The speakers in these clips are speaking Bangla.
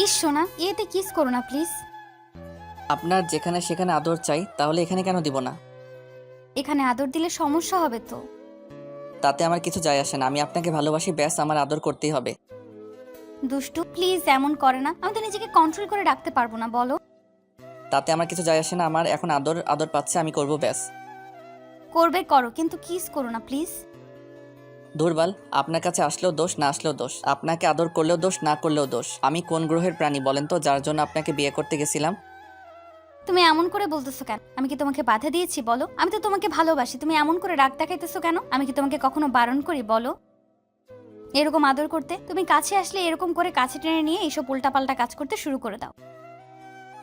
ইস সোনা, এতে কিস করো না প্লিজ। আপনার যেখানে সেখানে আদর চাই, তাহলে এখানে কেন দিব না? এখানে আদর দিলে সমস্যা হবে তো। তাতে আমার কিছু যায় আসে না। আমি আপনাকে ভালোবাসি, ব্যাস, আমার আদর করতেই হবে। দুষ্টু প্লিজ এমন করে না, আমি তো নিজেকে কন্ট্রোল করে রাখতে পারবো না, বলো। তাতে আমার কিছু যায় আসে না। আমার এখন আদর আদর পাচ্ছে, আমি করব, ব্যাস। করবে করো, কিন্তু কিস করো না প্লিজ। দুর্বল, আপনার কাছে আসলেও দোষ, না আসলেও দোষ। আপনাকে আদর করলেও দোষ, না করলেও দোষ। আমি কোন গ্রহের প্রাণী বলেন তো, যার জন্য আপনাকে বিয়ে করতে গেছিলাম? তুমি এমন করে বলতেছো কেন? আমি কি তোমাকে বাধা দিয়েছি বলো? আমি তো তোমাকে ভালোবাসি, তুমি এমন করে রাগ দেখাইতেছো কেন? আমি কি তোমাকে কখনো বারণ করি বলো এরকম আদর করতে? তুমি কাছে আসলে এরকম করে কাছে টেনে নিয়ে এইসব উল্টাপাল্টা কাজ করতে শুরু করে দাও।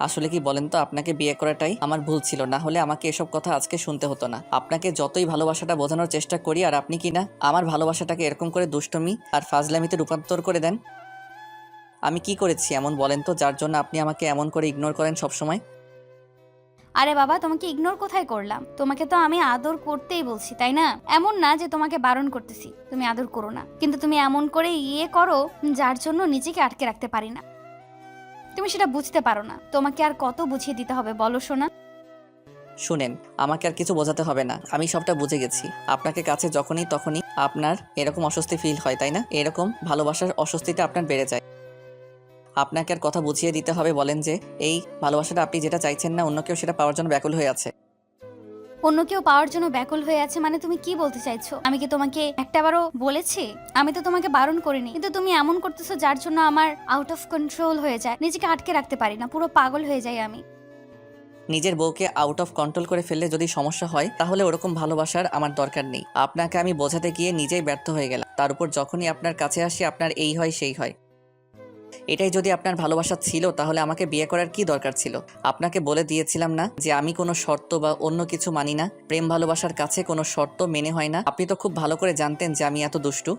আসলে কি বলেন তো, আপনাকে বিয়ে করাটাই আমার ভুল ছিল, না হলে আমাকে এসব কথা আজকে শুনতে হতো না। আপনাকে যতই ভালোবাসাটা বোঝানোর চেষ্টা করি, আর আপনি কি না আমার ভালোবাসাটাকে এরকম করে দুষ্টমি আর ফাজলামিতে রূপান্তর করে দেন। আমি কি করেছি এমন বলেন তো, যার জন্য আপনি আমাকে এমন করে ইগনোর করেন সব সময়? আরে বাবা, তোমাকে ইগনোর কোথায় করলাম? তোমাকে তো আমি আদর করতেই বলছি, তাই না? এমন না যে তোমাকে বারণ করতেছি তুমি আদর করো না, কিন্তু তুমি এমন করে করো যার জন্য নিজেকে আটকে রাখতে পারি না। তুমি সেটা বুঝতে পারো না। তোমাকে আর কত বুঝিয়ে দিতে হবে বলো সোনা? শুনেন, আমাকে আর কিছু বোঝাতে হবে না, আমি সবটা বুঝে গেছি। আপনাকে কাছে যখনই তখনই আপনার এরকম অস্বস্তি ফিল হয়, তাই না? এরকম ভালোবাসার অস্বস্তিটা আপনার বেড়ে যায়। আপনাকে আর কথা বুঝিয়ে দিতে হবে বলেন যে এই ভালোবাসাটা আপনি যেটা চাইছেন না, অন্য কেউ সেটা পাওয়ার জন্য ব্যাকুল হয়ে আছে। অন্য কেউ পাওয়ার জন্য ব্যাকুল হয়ে আছে মানে তুমি কি বলতে চাইছো? আমি কি তোমাকে একটাবারও বলেছি? আমি তো তোমাকে বারণ করিনি, কিন্তু তুমি এমন করতেছো যার জন্য আমার আউট অফ কন্ট্রোল হয়ে যায়, নিজেকে আটকে রাখতে পারি না, পুরো পাগল হয়ে যাই আমি। নিজের বউকে আউট অফ কন্ট্রোল করে ফেললে যদি সমস্যা হয়, তাহলে ওরকম ভালোবাসার আমার দরকার নেই। আপনাকে আমি বোঝাতে গিয়ে নিজেই ব্যর্থ হয়ে গেলাম। তার উপর যখনই আপনার কাছে আসি, আপনার এই হয় সেই হয়। এটাই যদি আপনার ভালোবাসা ছিল, তাহলে আমাকে বিয়ে করার কি দরকার ছিল? আপনাকে বলে দিয়েছিলাম না যে আমি কোনো শর্ত বা অন্য কিছু মানি না? প্রেম ভালোবাসার কাছে কোনো শর্ত মেনে হয় না। আপনি তো খুব ভালো করে জানতেন যে আমি এত দুষ্টু।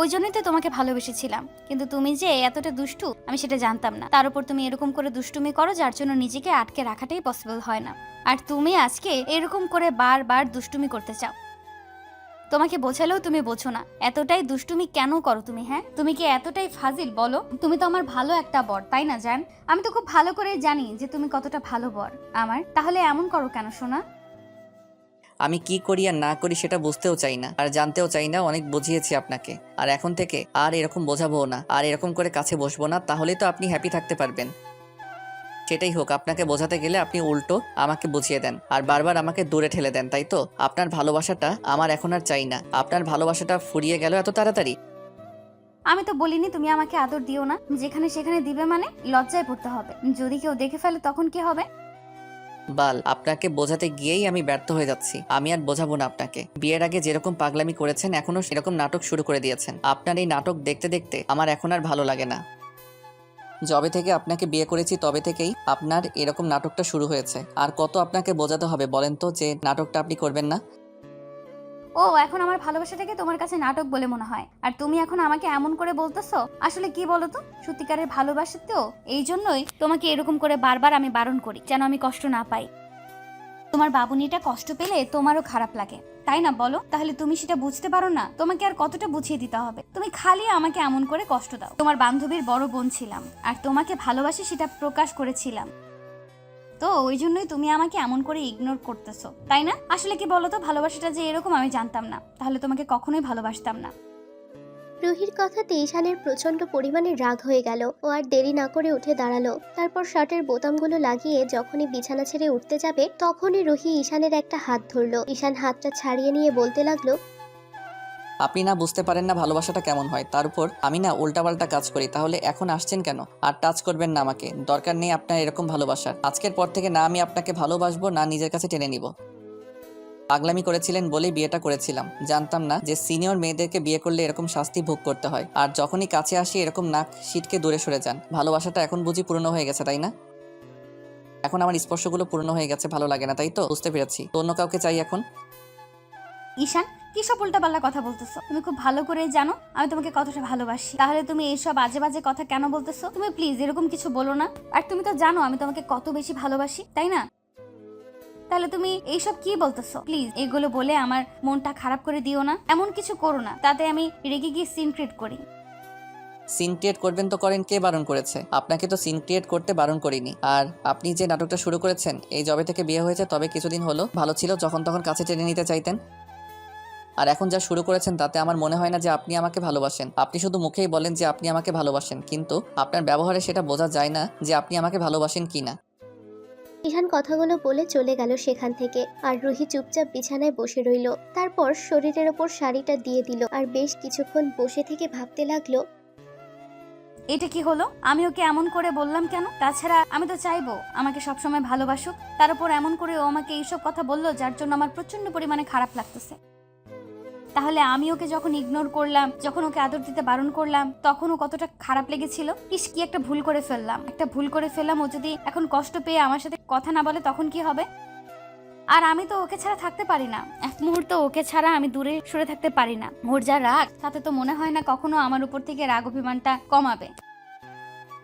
ওই জন্যই তো তোমাকে ভালোবেসেছিলাম, কিন্তু তুমি যে এতটা দুষ্টু আমি সেটা জানতাম না। তার উপর তুমি এরকম করে দুষ্টুমি করো যার জন্য নিজেকে আটকে রাখাটাই পসিবল হয় না। আর তুমি আজকে এরকম করে বারবার দুষ্টুমি করতে চাও। তোমাকে বোঝালেও তুমি বোঝো না, এতটাই দুষ্টুমি কেন করো তুমি? হ্যাঁ, তুমি কি এতটাই ফাজিল বলো? তুমি তো আমার ভালো একটা বর, তাই না জান? আমি তো খুব ভালো করে জানি যে তুমি কতটা ভালো বর আমার, তাহলে এমন করো কেন সোনা? আমি কি করি আর না করি সেটা বুঝতেও চাই না, আর জানতেও চাই না। অনেক বুঝিয়েছি আপনাকে, আর এখন থেকে আর এরকম বোঝাবো না, আর এরকম করে কাছে বসবো না। তাহলেই তো আপনি হ্যাপি থাকতে পারবেন। সেটাই হোক, আপনাকে বোঝাতে গেলে আপনি উল্টো আমাকে বুঝিয়ে দেন আর বারবার আমাকে দূরে ঠেলে দেন, তাই তো? আপনার ভালোবাসাটা আমার এখন আর চাই না। আপনার ভালোবাসাটা ফুরিয়ে গেল এত তাড়াতাড়ি? আমি তো বলিনি তুমি আমাকে আদর দিও না। যেখানে সেখানে দিবে মানে লজ্জায় পড়তে হবে। যদি কেউ দেখে ফেলে তখন কি হবে? বাল, আপনাকে বোঝাতে গিয়েই আমি ব্যর্থ হয়ে যাচ্ছি। আমি আর বোঝাবো না আপনাকে। বিয়ের আগে যেরকম পাগলামি করেছেন, এখনো সেরকম নাটক শুরু করে দিয়েছেন। আপনার এই নাটক দেখতে দেখতে আমার এখন আর ভালো লাগে না। যবে থেকে আপনাকে বিয়ে করেছি তবে থেকেই আপনার এরকম নাটকটা শুরু হয়েছে। আর কত আপনাকে বোঝাতে হবে বলেন তো যে নাটকটা আপনি করবেন না? ও, এখন আমার ভালোবাসাটাকে তোমার কাছে নাটক বলে মনে হয়, আর তুমি এখন আমাকে এমন করে বলতেছো? আসলে কি বলো তো, সত্যিকারের ভালোবাসি তো এই জন্যই তোমাকে এরকম করে বারবার আমি বারণ করি, যেন আমি কষ্ট না পাই। তোমার বাবুনিটা কষ্ট পেলে তোমারও খারাপ লাগে, তাই না বলো? তাহলে তুমি সেটা বুঝতে পারো না? তোমাকে আর কতটা বুঝিয়ে দিতে হবে? তুমি খালি আমাকে এমন করে কষ্ট দাও। তোমার বান্ধবীর বড় বোন ছিলাম, আর তোমাকে ভালোবাসি সেটা প্রকাশ করেছিলাম, তো ওই জন্যই তুমি আমাকে এমন করে ইগনোর করতেছো, তাই না? আসলে কি বলো তো, ভালোবাসাটা যে এরকম আমি জানতাম না, তাহলে তোমাকে কখনোই ভালোবাসতাম না। রুহির কথাতে ঈশানের প্রচন্ড পরিমাণে রাগ হয়ে গেল। ও আর দেরি না করে উঠে দাঁড়ালো। তারপর শার্টের বোতামগুলো লাগিয়ে যখনই বিছানা ছেড়ে উঠতে যাবে, তখনই রুহি ঈশানের একটা হাত ধরলো। ঈশান হাতটা ছাড়িয়ে নিয়ে বলতে লাগলো, আপনি না বুঝতে পারেন না ভালোবাসাটা কেমন হয়? তার উপর আমি না উল্টাপাল্টা কাজ করি, তাহলে এখন আসছেন কেন? আর টাচ করবেন না আমাকে, দরকার নেই আপনার এরকম ভালোবাসার। আজকের পর থেকে না আমি আপনাকে ভালোবাসবো, না নিজের কাছে টেনে নিব। পাগলামি করেছিলেন বলেই বিয়েটা করেছিলাম। জানতাম না যে সিনিয়র মেয়েদেরকে বিয়ে করলে এরকম শাস্তি ভোগ করতে হয়। আর যখনই কাছে আসি এরকম নাক সিটকে দূরে সরে যান। ভালোবাসাটা এখন বুঝি পুরনো হয়ে গেছে, তাই না? এখন আমার স্পর্শগুলো পুরনো হয়ে গেছে, ভালো লাগে না, তাই তো? বুঝতে পেরেছি, তো অন্য কাউকে চাই এখন। ঈশান, কি সব উল্টাপাল্টা কথা বলতেছো? তুমি খুব ভালো করে জানো আমি তোমাকে কতটা ভালোবাসি, তাহলে তুমি এইসব আজে বাজে কথা কেন বলতেছো? তুমি প্লিজ এরকম কিছু বলো না। আর তুমি তো জানো আমি তোমাকে কত বেশি ভালোবাসি, তাই না? তাহলে তুমি এইসব কি বলতেছো? প্লিজ এগুলো বলে আমার মনটা খারাপ করে দিও না, এমন কিছু করো না তাতে আমি রেগে গিয়ে সিন ক্রিয়েট করি। সিন ক্রিয়েট করবেন তো করেন, কে বারণ করেছে? আপনাকে তো সিন ক্রিয়েট করতে বারণ করিনি। আর আপনি যে নাটকটা শুরু করেছেন, এই জবে থেকে বিয়ে হয়েছে তবে কিছুদিন হলো, ভালো ছিল যখন তখন কাছে টেনে নিতে চাইতেন। আর এখন যা শুরু করেছেন তাতে আমার মনে হয় না যে আপনি আমাকে ভালোবাসেন। আপনি শুধু মুখেই বলেন যে আপনি আমাকে ভালোবাসেন, কিন্তু আপনার ব্যবহারে সেটা বোঝা যায় না যে আপনি আমাকে ভালোবাসেন কিনা। ঈশান কথাগুলো বলে চলে গেল সেখান থেকে, আর রুহি চুপচাপ বিছানায় বসে রইল। তারপর শরীরের ওপর শাড়িটা দিয়ে দিল আর বেশ কিছুক্ষণ বসে থেকে ভাবতে লাগলো, এটা কি হলো? আমি ওকে এমন করে বললাম কেন? তাছাড়া আমি তো চাইবো আমাকে সবসময় ভালোবাসুক, তার উপর এমন করে ও আমাকে এইসব কথা বললো যার জন্য আমার প্রচন্ড পরিমাণে খারাপ লাগতেছে। তাহলে আমি ওকে যখন ইগনোর করলাম, যখন ওকে আদর দিতে বারণ করলাম, তখন ও কতটা খারাপ লেগেছিল। ইস, কি একটা ভুল করে ফেললাম। ও যদি এখন কষ্ট পেয়ে আমার সাথে কথা না বলে তখন কি হবে? আর আমি তো ওকে ছাড়া থাকতে পারি না, এক মুহূর্ত ওকে ছাড়া আমি দূরে সরে থাকতে পারি না। ওর যা রাগ, তাতে তো মনে হয় না কখনো আমার উপর থেকে রাগ অভিমানটা কমাবে।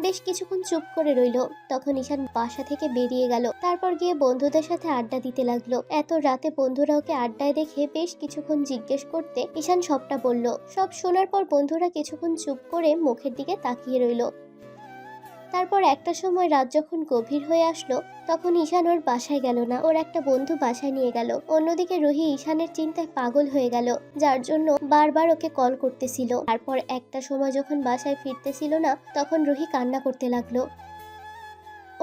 বেশ কিছুক্ষণ চুপ করে রইল। তখন ঈশান বাসা থেকে বেরিয়ে গেল। তারপর গিয়ে বন্ধুদের সাথে আড্ডা দিতে লাগলো। এত রাতে বন্ধুরা ওকে আড্ডায় দেখে বেশ কিছুক্ষণ জিজ্ঞেস করতে ঈশান সবটা বলল। সব শোনার পর বন্ধুরা কিছুক্ষণ চুপ করে মুখের দিকে তাকিয়ে রইল। তারপর একটা সময় রাত যখন গভীর হয়ে আসলো, তখন ঈশান ওর বাসায় গেল না, ওর একটা বন্ধু বাসায় নিয়ে গেল। অন্যদিকে রুহি ঈশানের চিন্তায় পাগল হয়ে গেল, যার জন্য বারবার ওকে কল করতেছিল। তারপর একটা সময় যখন বাসায় ফিরতেছিল না, তখন রুহি কান্না করতে লাগলো।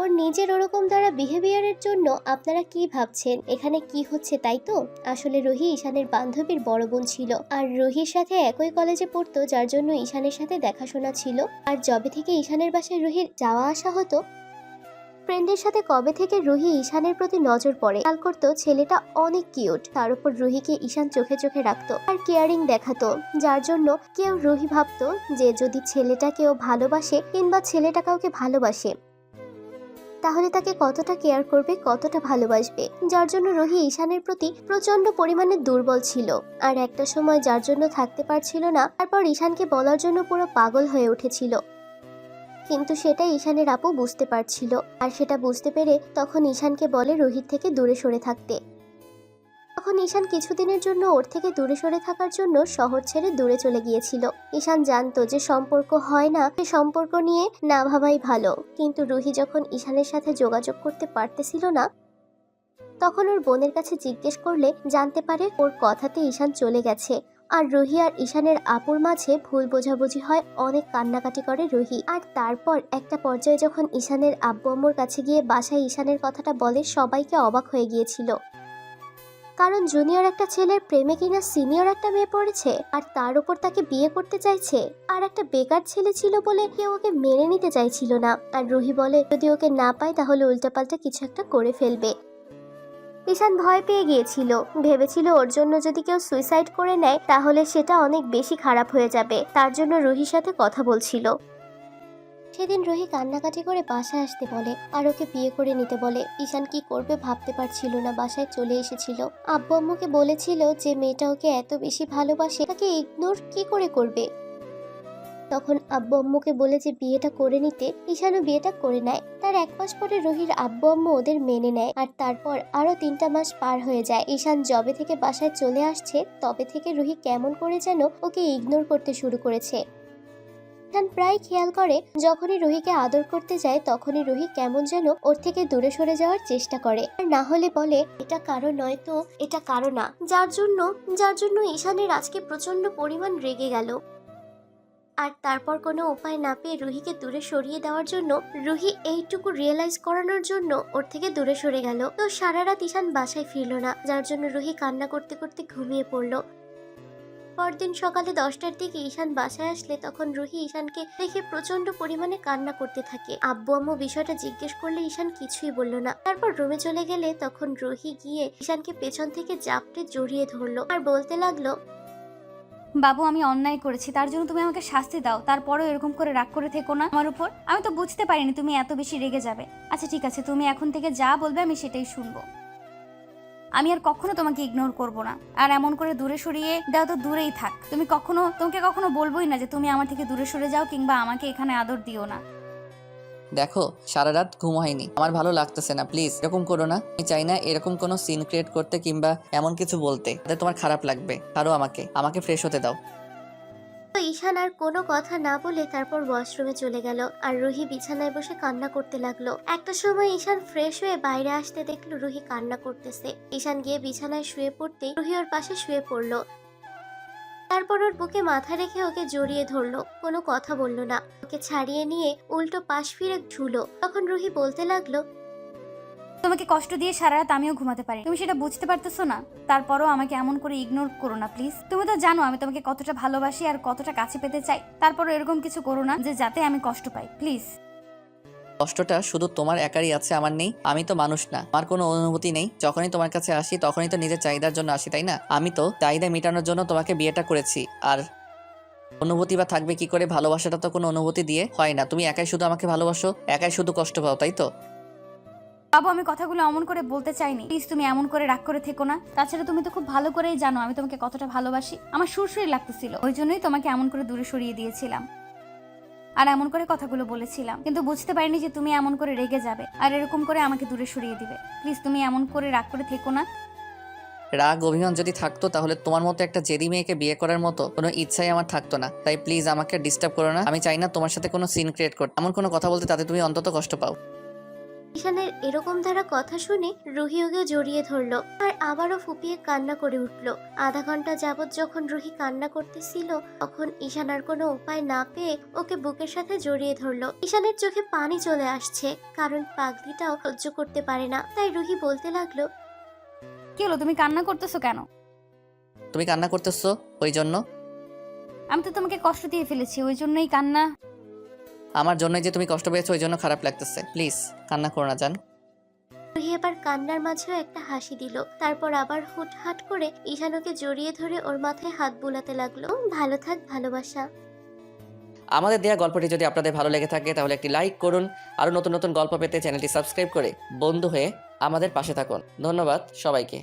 ওর নিজের ওরকম দ্বারা বিহেভিয়ারের জন্য আপনারা কি ভাবছেন এখানে কি হচ্ছে, তাই তো? আসলে রুহি ঈশানের বান্ধবীর বড় বোন ছিল, আর রুহির সাথে একই কলেজে পড়তো, যার জন্য ঈশানের সাথে দেখাশোনা ছিল। আর যবে থেকে ঈশানের বাসায় রুহির যাওয়া আসা হতো, ফ্রেন্ডের সাথে কবে থেকে রুহি ঈশানের প্রতি নজর পড়ে, খেয়াল করতো ছেলেটা অনেক কিউট। তার উপর রুহিকে ঈশান চোখে চোখে রাখতো আর কেয়ারিং দেখাতো, যার জন্য কেউ রুহি ভাবতো যে যদি ছেলেটা কেউ ভালোবাসে কিংবা ছেলেটা কাউকে ভালোবাসে, তাহলে তাকে কতটা কেয়ার করবে, কতটা ভালোবাসবে। যার জন্য রুহি ঈশানের প্রতি প্রচন্ড পরিমাণে দুর্বল ছিল, আর একটা সময় যার জন্য থাকতে পারছিল না, তারপর ঈশানকে বলার জন্য পুরো পাগল হয়ে উঠেছিল। কিন্তু সেটা ঈশানের আপু বুঝতে পারছিল, আর সেটা বুঝতে পেরে তখন ঈশানকে বলে রুহির থেকে দূরে সরে থাকতে। তখন ঈশান কিছুদিনের জন্য ওর থেকে দূরে সরে থাকার জন্য শহর ছেড়ে দূরে চলে গিয়েছিল। ঈশান জানতো যে সম্পর্ক হয় না, সে সম্পর্ক নিয়ে না ভাবাই ভালো। কিন্তু রুহি যখন ঈশানের সাথে যোগাযোগ করতে পারতেছিল না, তখন ওর বোনের কাছে জিজ্ঞেস করলে জানতে পারে ওর কথাতে ঈশান চলে গেছে। আর রুহি আর ঈশানের আপুর মাঝে ভুল বোঝাবুঝি হয়, অনেক কান্নাকাটি করে রুহি। আর তারপর একটা পর্যায়ে যখন ঈশানের আব্বু আম্মুর কাছে গিয়ে বাসায় ঈশানের কথাটা বলে, সবাইকে অবাক হয়ে গিয়েছিল। কারণ জুনিয়র একটা ছেলের প্রেমে কিনা সিনিয়র একটা মেয়ে পড়েছে, আর তার উপর তাকে বিয়ে করতে চাইছে। আর একটা বেকার ছেলে ছিল বলে কেউ ওকে মেনে নিতে চাইছিল না। আর রুহি বলে যদি ওকে না পায় তাহলে উল্টাপাল্টা কিছু একটা করে ফেলবে। ঈশান ভয় পেয়ে গিয়েছিল, ভেবেছিল ওর জন্য যদি কেউ সুইসাইড করে নেয় তাহলে সেটা অনেক বেশি খারাপ হয়ে যাবে, তার জন্য রুহির সাথে কথা বলছিল। সেদিন রুহি কান্নাকাটি করে বাসায় আসতে বলে আর ওকে বিয়ে করে নিতে বলে। ঈশান কি করবে ভাবতে পারছিল না, বাসায় চলে এসেছিল। আব্বু আম্মুকে বলেছিল যে মেয়েটা ওকে এত বেশি ভালোবাসে, তাকে ইগনোর কি করে করবে। তখন আব্বু আম্মুকে বলে যে বিয়েটা করে নিতে, ঈশানও বিয়েটা করে নেয়। তার 1 মাস পরে রুহির আব্বু আম্মু ওদের মেনে নেয়। আর তারপর আরো 3টা মাস পার হয়ে যায়। ঈশান যবে থেকে বাসায় চলে আসছে তবে থেকে রুহি কেমন করে যেন ওকে ইগনোর করতে শুরু করেছে। ঈশান প্রায় খেয়াল করে যখনই রুহিকে আদর করতে যায় তখনই রুহি কেমন যেন ওর থেকে দূরে সরে যাওয়ার চেষ্টা করে, আর না হলে বলে এটা কারো নয় তো এটা কারো না। যার জন্য ঈশানের আজকে প্রচন্ড পরিমাণ রেগে গেল। আর তারপর কোনো উপায় না পেয়ে রুহিকে দূরে সরিয়ে দেওয়ার জন্য, রুহি এইটুকু রিয়েলাইজ করানোর জন্য ওর থেকে দূরে সরে গেল। তো সারা রাত ঈশান বাসায় ফিরল না, যার জন্য রুহি কান্না করতে করতে ঘুমিয়ে পড়ল। পরদিন সকালে 10টার দিকে ঈশান বাসায় আসলে তখন রুহি ঈশানকে দেখে প্রচন্ড পরিমাণে কান্না করতে থাকে। আব্বু আম্মু বিষয়টা জিজ্ঞেস করলে ঈশান কিছুই বলল না। তারপর রুমে চলে গেলে তখন রুহি গিয়ে ঈশানকে পেছন থেকে জাপটে জড়িয়ে ধরলো আর বলতে লাগলো, বাবু, আমি অন্যায় করেছি, তার জন্য তুমি আমাকে শাস্তি দাও। তারপরেও এরকম করে রাগ করে থেকো না আমার উপর। আমি তো বুঝতে পারিনি তুমি এত বেশি রেগে যাবে। আচ্ছা ঠিক আছে, তুমি এখন থেকে যা বলবে আমি সেটাই শুনবো। আমি আর কখনো তোমাকে ইগনোর করব না। আর এমন করে দূরে সরিয়ে দাও তো দূরেই থাক। তোমাকে কখনো বলবোই না যে তুমি আমার থেকে দূরে সরে যাও কিংবা আমাকে এখানে আদর দিও না। দেখো, সারা রাত ঘুম হয়নি, আমার ভালো লাগতেছে না, প্লিজ এরকম করো না। আমি চাই না এরকম কোনো সিন ক্রিয়েট করতে কিংবা এমন কিছু বলতে তাতে তোমার খারাপ লাগবে। ছাড়ো আমাকে ফ্রেশ হতে দাও। তো ঈশান আর কোনো কথা না বলে তারপর ওয়াশরুমে চলে গেল আর রুহি বিছানায় বসে কান্না করতে লাগলো। একটা সময় ঈশান ফ্রেশ হয়ে বাইরে আসতে দেখলো রুহি কান্না করতেছে। ঈশান গিয়ে বিছানায় শুয়ে পড়তেই রুহি ওর পাশে শুয়ে পড়লো। তারপর ওর বুকে মাথা রেখে ওকে জড়িয়ে ধরলো, কোনো কথা বললো না। ওকে ছাড়িয়ে নিয়ে উল্টো পাশ ফিরে ঝুলো। তখন রুহি বলতে লাগলো, তোমাকে কষ্ট দিয়ে সারা রাত আমিও ঘুমাতে পারি, তুমি সেটা বুঝতে পারতেছো না? তারপরও আমাকে এমন করে ইগনোর করো না প্লিজ। তুমি তো জানো আমি তোমাকে কতটা ভালোবাসি আর কতটা কাছে পেতে চাই। তারপরও এরকম কিছু করো না যে যাতে আমি কষ্ট পাই, প্লিজ। কষ্টটা শুধু তোমার একারই আছে, আমার নেই? আমি তো মানুষ না, আমার কোনো অনুভূতি নেই? যখনই তোমার কাছে আসি তখনই তো নিজের চাহিদার জন্য আসি, তাই না? আমি তো চাহিদা মেটানোর জন্য তোমাকে বিয়েটা করেছি। আর অনুভূতি বা থাকবে কি করে? ভালোবাসাটা তো কোনো অনুভূতি দিয়ে হয় না। তুমি একাই শুধু আমাকে ভালোবাসো, একাই শুধু কষ্ট পাও, তাই তো? বাবু, আমি কথাগুলো অমন করে বলতে চাইনি, প্লিজ তুমি এমন করে রাগ করে থেকো না। তাছাড়া তুমি তো খুব ভালো করেই জানো আমি তোমাকে কতটা ভালোবাসি। আমার সুরসুরি লাগতেছিল, ওই জন্যই তোমাকে এমন করে দূরে সরিয়ে দিয়েছিলাম আর এমন করে কথাগুলো বলেছিলাম, কিন্তু বুঝতে পারিনি যে তুমি এমন করে রেগে যাবে আর এরকম করে আমাকে দূরে সরিয়ে দিবে। প্লিজ তুমি এমন করে রাগ করে থেকো না। রাগ অভিমান যদি থাকতো তাহলে তোমার মতো একটা জেদি মেয়েকে বিয়ে করার মতো কোনো ইচ্ছাই আমার থাকতো না। তাই প্লিজ আমাকে ডিস্টার্ব করো না। আমি চাই না তোমার সাথে কোনো সিন ক্রিয়েট করতে, এমন কোনো কথা বলতে তাতে তুমি অন্তত কষ্ট পাও। ঈশানের এরকম ধারা কথা শুনে রুহি ওকে জড়িয়ে ধরলো আর আবারও ফুপিয়ে কান্না করে উঠলো। আধা ঘন্টা যাবৎ যখন রুহি কান্না করতেছিল তখন ঈশান আর কোনো উপায় না পেয়ে ওকে বুকের সাথে জড়িয়ে ধরলো। ঈশানের চোখে পানি চলে আসছে, কারণ পাগলিটাও সহ্য করতে পারে না। তাই রুহি বলতে লাগলো, কি হলো, তুমি কান্না করতেছো কেন? তুমি কান্না করতেছো ওই জন্য? আমি তো তোমাকে কষ্ট দিয়ে ফেলেছি, ওই জন্যই কান্না। আমার জন্যই যে তুমি কষ্ট পেয়েছো ওই জন্য খারাপ লাগতেছে। প্লিজ কান্না করো না জান। রুহি এবার কান্নার মাঝেও একটা হাসি দিল। তারপর আবার হুটহাট করে ঈশান ওকে জড়িয়ে ধরে ওর মাথায় হাত বুলাতে লাগলো। ভালো থাক ভালোবাসা। আমাদের দেয়া গল্পটি যদি আপনাদের ভালো লেগে থাকে তাহলে একটি লাইক করুন। আরও নতুন নতুন গল্প পেতে চ্যানেলটি সাবস্ক্রাইব করে বন্ধু হয়ে আমাদের পাশে থাকুন। ধন্যবাদ সবাইকে।